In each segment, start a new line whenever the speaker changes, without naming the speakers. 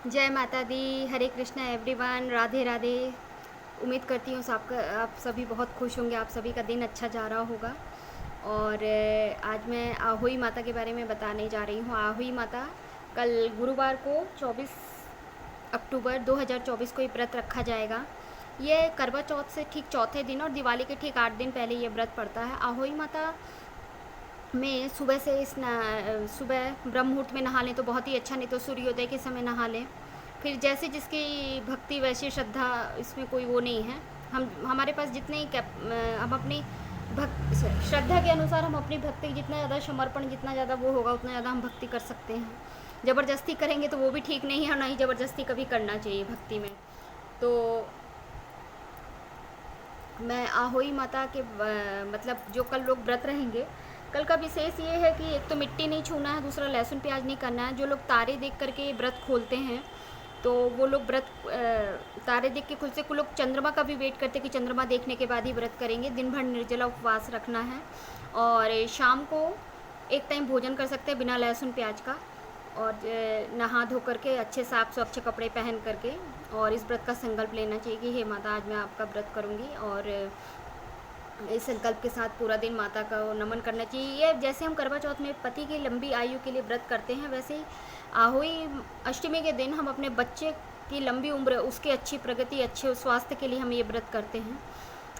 जय माता दी, हरे कृष्णा एवरीवन, राधे राधे। उम्मीद करती हूँ आप सभी बहुत खुश होंगे, आप सभी का दिन अच्छा जा रहा होगा। और आज मैं आहोई माता के बारे में बताने जा रही हूँ। आहोई माता कल गुरुवार को 24 अक्टूबर 2024 को ये व्रत रखा जाएगा। ये करवा चौथ से ठीक चौथे दिन और दिवाली के ठीक 8 दिन पहले ये व्रत पड़ता है। आहोई माता में सुबह ब्रह्म मुहूर्त में नहा लें तो बहुत ही अच्छा, नहीं तो सूर्योदय के समय नहा लें। फिर जैसे जिसकी भक्ति वैसी श्रद्धा, इसमें कोई वो नहीं है। हमारे पास हम अपनी भक्त श्रद्धा के अनुसार हम अपनी भक्ति जितना ज़्यादा समर्पण, जितना ज़्यादा वो होगा उतना ज़्यादा हम भक्ति कर सकते हैं। ज़बरदस्ती करेंगे तो वो भी ठीक नहीं है, और ना ही ज़बरदस्ती कभी करना चाहिए भक्ति में। तो मैं आहोई माता के मतलब जो कल लोग व्रत रहेंगे, कल का विशेष ये है कि एक तो मिट्टी नहीं छूना है, दूसरा लहसुन प्याज नहीं करना है। जो लोग तारे देख करके व्रत खोलते हैं तो वो लोग तारे देख के खुद से कुछ लोग चंद्रमा का भी वेट करते हैं कि चंद्रमा देखने के बाद ही व्रत करेंगे। दिन भर निर्जला उपवास रखना है और शाम को एक टाइम भोजन कर सकते हैं बिना लहसुन प्याज का, और नहा धो करके अच्छे साफ स्वच्छ कपड़े पहन करके और इस व्रत का संकल्प लेना चाहिए कि हे माता, आज मैं आपका व्रत करूँगी। और इस संकल्प के साथ पूरा दिन माता का नमन करना चाहिए। ये जैसे हम करवा चौथ में पति की लंबी आयु के लिए व्रत करते हैं, वैसे ही आहोई अष्टमी के दिन हम अपने बच्चे की लंबी उम्र, उसकी अच्छी प्रगति, अच्छे स्वास्थ्य के लिए हम ये व्रत करते हैं।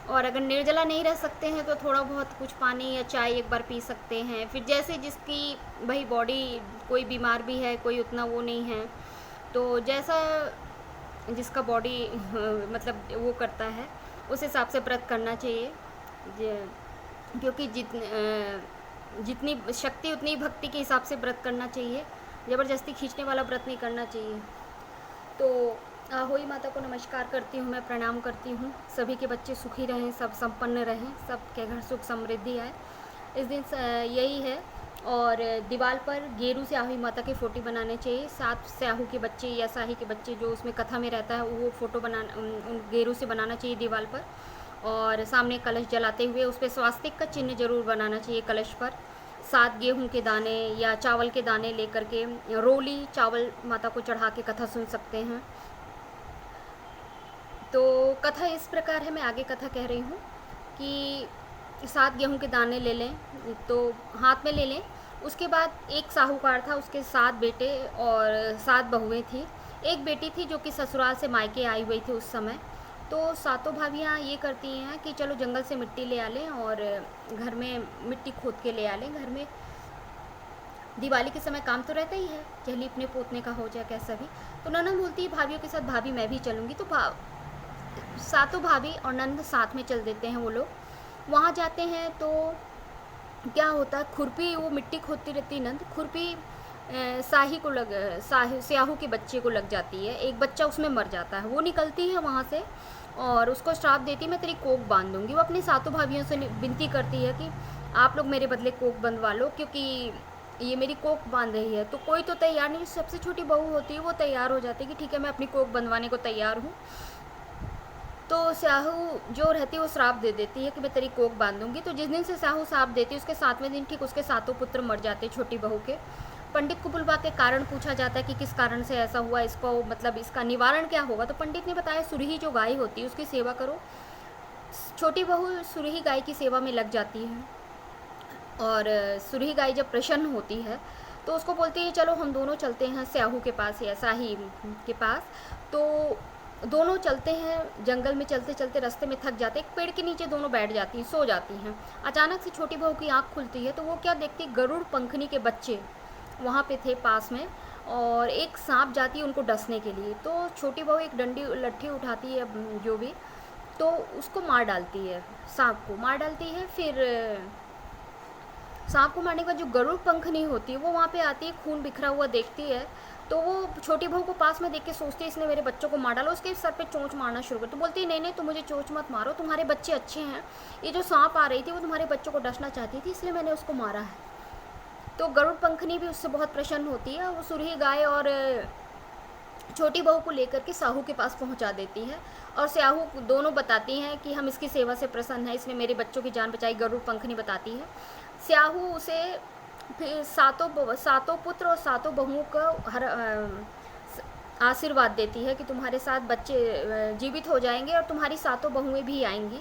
और अगर निर्जला नहीं रह सकते हैं तो थोड़ा बहुत कुछ पानी या चाय एक बार पी सकते हैं। फिर जैसे जिसकी भाई बॉडी, कोई बीमार भी है, कोई उतना वो नहीं है, तो जैसा जिसका बॉडी मतलब वो करता है उस हिसाब से व्रत करना चाहिए। क्योंकि जितनी शक्ति उतनी भक्ति के हिसाब से व्रत करना चाहिए। ज़बरदस्ती खींचने वाला व्रत नहीं करना चाहिए। तो आहोई माता को नमस्कार करती हूँ, मैं प्रणाम करती हूँ। सभी के बच्चे सुखी रहें, सब संपन्न रहें, सबके घर सुख समृद्धि आए, इस दिन यही है। और दीवार पर गेरू से आहोई माता की फ़ोटो बनाने चाहिए। 7 स्याहू के बच्चे या शाही के बच्चे जो उसमें कथा में रहता है, वो फ़ोटो उन गेरू से बनाना चाहिए दीवार पर। और सामने कलश जलाते हुए उस पर स्वास्तिक का चिन्ह जरूर बनाना चाहिए कलश पर। 7 गेहूं के दाने या चावल के दाने लेकर के रोली चावल माता को चढ़ा के कथा सुन सकते हैं। तो कथा इस प्रकार है, मैं आगे कथा कह रही हूँ कि 7 गेहूं के दाने ले लें, तो हाथ में ले लें। उसके बाद एक साहूकार था, उसके 7 बेटे और 7 बहुएं थी। एक बेटी थी जो कि ससुराल से मायके आई हुई थी उस समय। तो सातों भाभियाँ ये करती हैं कि चलो जंगल से मिट्टी ले आ लें और घर में मिट्टी खोद के ले आ लें। घर में दिवाली के समय काम तो रहता ही है, चाहे लीपने पोतने का हो जाए कैसा भी। तो ननद बोलती है भाभियों के साथ, भाभी मैं भी चलूँगी। तो सातों भाभी और नंद साथ में चल देते हैं। वो लोग वहाँ जाते हैं तो क्या होता है, खुरपी, वो मिट्टी खोदती रहती नंद, खुरपी स्याहू के बच्चे को लग जाती है। एक बच्चा उसमें मर जाता है। वो निकलती है वहाँ से और उसको श्राप देती, मैं तेरी कोख बांध दूँगी। वो अपनी सातों भाभियों से विनती करती है कि आप लोग मेरे बदले कोख बंधवा लो, क्योंकि ये मेरी कोख बांध रही है। तो कोई तो तैयार नहीं, सबसे छोटी बहू होती है वो तैयार हो जाती है कि ठीक है मैं अपनी कोख बंधवाने को तैयार हूँ। तो स्याहू जो रहती है वो श्राप दे देती है कि मैं तेरी कोख बांध दूंगी। तो जिस दिन से स्याहू श्राप देती है उसके 7वें दिन ठीक उसके सातों पुत्र मर जाते हैं छोटी बहू के। पंडित को बुलवा के कारण पूछा जाता है कि किस कारण से ऐसा हुआ, इसको मतलब इसका निवारण क्या होगा। तो पंडित ने बताया सुरही जो गाय होती है उसकी सेवा करो। छोटी बहू सुरही गाय की सेवा में लग जाती है और सुरही गाय जब प्रसन्न होती है तो उसको बोलती है चलो हम दोनों चलते हैं स्याहू के पास या शाही के पास। तो दोनों चलते हैं, जंगल में चलते चलते रास्ते में थक जाते, एक पेड़ के नीचे दोनों बैठ जाती हैं, सो जाती हैं। अचानक से छोटी बहू की आंख खुलती है तो वो क्या देखती, गरुड़ पंखनी के बच्चे वहाँ पे थे पास में, और एक सांप जाती है उनको डसने के लिए। तो छोटी बहू एक डंडी लट्ठी उठाती है जो भी, तो उसको मार डालती है, सांप को मार डालती है। फिर सांप को मारने के बाद जो गरुड़ पंखनी होती है वो वहाँ पे आती है, खून बिखरा हुआ देखती है। तो वो छोटी बहू को पास में देख के सोचती है इसने मेरे बच्चों को मार डाला, उसके सर पे चोंच मारना शुरू कर। तो बोलती है नहीं नहीं तुम मुझे चोंच मत मारो, तुम्हारे बच्चे अच्छे हैं, ये जो सांप आ रही थी वो तुम्हारे बच्चों को डसना चाहती थी इसलिए मैंने उसको मारा है। तो गरुड़ पंखनी भी उससे बहुत प्रसन्न होती है। वो सुरही गाय और छोटी बहू को लेकर के साहू के पास पहुंचा देती है और स्याहू दोनों बताती हैं कि हम इसकी सेवा से प्रसन्न हैं, इसने मेरे बच्चों की जान बचाई। गरुड़ पंखनी बताती है। स्याहू उसे फिर सातों पुत्र और सातों बहुओं को आशीर्वाद देती है कि तुम्हारे साथ बच्चे जीवित हो जाएंगे और तुम्हारी सातों बहुएं भी आएंगी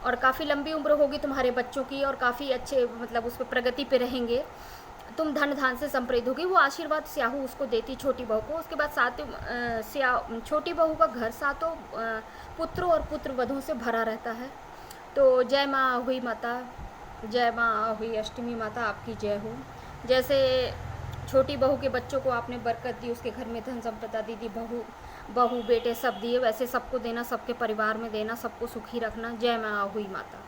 और काफ़ी लंबी उम्र होगी तुम्हारे बच्चों की और काफ़ी अच्छे मतलब उस पर प्रगति पे रहेंगे, तुम धन धान से समृद्ध होगी। वो आशीर्वाद स्याहू उसको देती छोटी बहू को। उसके बाद छोटी बहू का घर सातों पुत्रों और पुत्र वधुओं से भरा रहता है। तो जय माँ आहुई माता, जय माँ आहुई अष्टमी माता, आपकी जय हो। जैसे छोटी बहू के बच्चों को आपने बरकत दी, उसके घर में धन संपदा दी, बहू बेटे सब दिए, वैसे सबको देना, सबके परिवार में देना, सबको सुखी रखना। जय माँ आहुई माता।